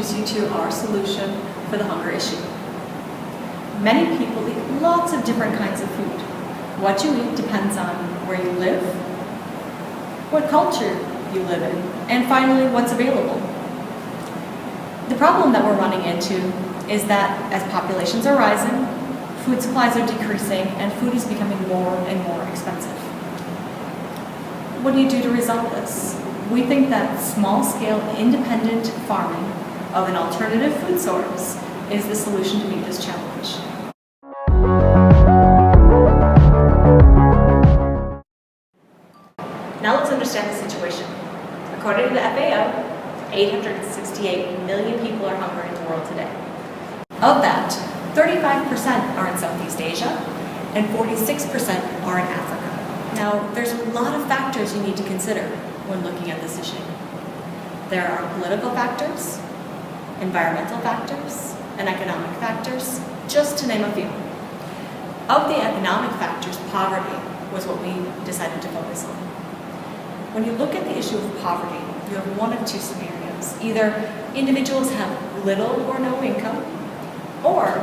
introduce you to our solution for the hunger issue. Many people eat lots of different kinds of food. What you eat depends on where you live, what culture you live in, and finally, what's available. The problem that we're running into is that as populations are rising, food supplies are decreasing, and food is becoming more and more expensive. What do you do to resolve this? We think that small-scale independent farming of an alternative food source is the solution to meet this challenge. Now let's understand the situation. According to the FAO, 868 million people are hungry in the world today. Of that, 35% are in Southeast Asia and 46% are in Africa. Now, there's a lot of factors you need to consider when looking at this issue. There are political factors, environmental factors, and economic factors, just to name a few. Of the economic factors, poverty was what we decided to focus on. When you look at the issue of poverty, you have one of two scenarios. Either individuals have little or no income, or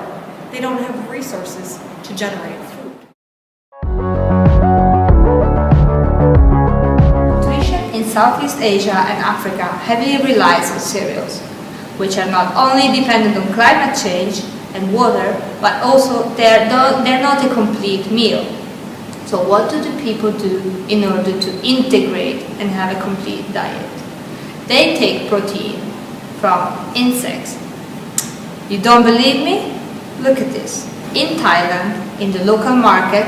they don't have resources to generate food. Nutrition in Southeast Asia and Africa heavily relies on cereals, which are not only dependent on climate change and water, but also they're not a complete meal. So what do the people do in order to integrate and have a complete diet? They take protein from insects. You don't believe me? Look at this. In Thailand, in the local market,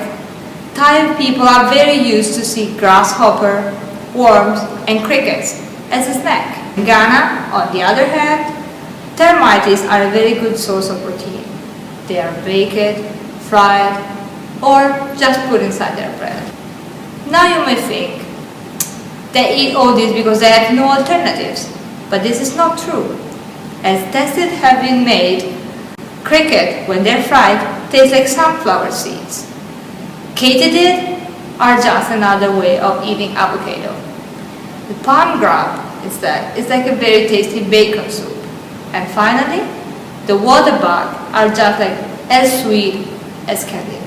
Thai people are very used to see grasshopper, worms, and crickets as a snack. In Ghana, on the other hand, termites are a very good source of protein. They are baked, fried, or just put inside their bread. Now you may think, they eat all this because they have no alternatives. But this is not true. As tests have been made, cricket, when they're fried, tastes like sunflower seeds. Katydid are just another way of eating avocado. The palm grub instead is like a very tasty bacon soup. And finally, the water bug are just like as sweet as candy.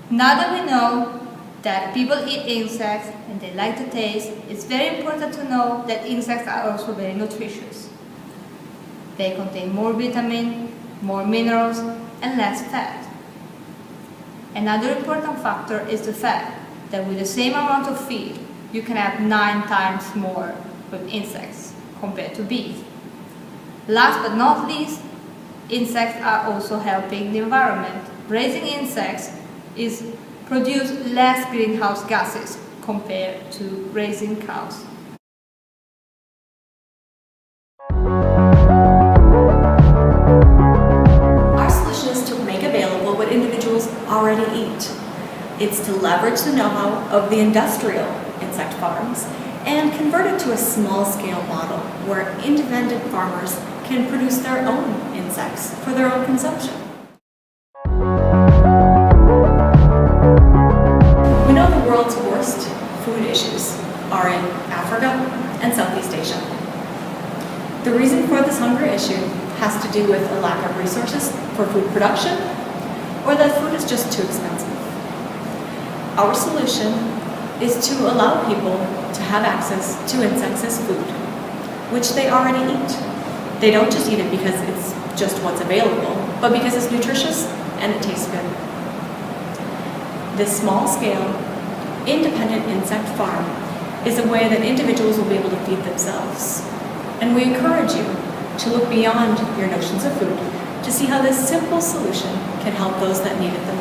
Now that we know that people eat insects and they like the taste, it's very important to know that insects are also very nutritious. They contain more vitamin, more minerals, and less fat. Another important factor is the fact that with the same amount of feed, you can have 9 times more with insects compared to bees. Last but not least, insects are also helping the environment. Raising insects produce less greenhouse gases compared to raising cows. Our solution is to make available what individuals already eat. It's to leverage the know-how of the industrial insect farms and convert it to a small-scale model where independent farmers can produce their own insects for their own consumption. We know the world's worst food issues are in Africa and Southeast Asia. The reason for this hunger issue has to do with a lack of resources for food production or that food is just too expensive. Our solution is to allow people to have access to insects as food, which they already eat. They don't just eat it because it's just what's available, but because it's nutritious and it tastes good. This small-scale, independent insect farm is a way that individuals will be able to feed themselves. And we encourage you to look beyond your notions of food to see how this simple solution can help those that need it the most.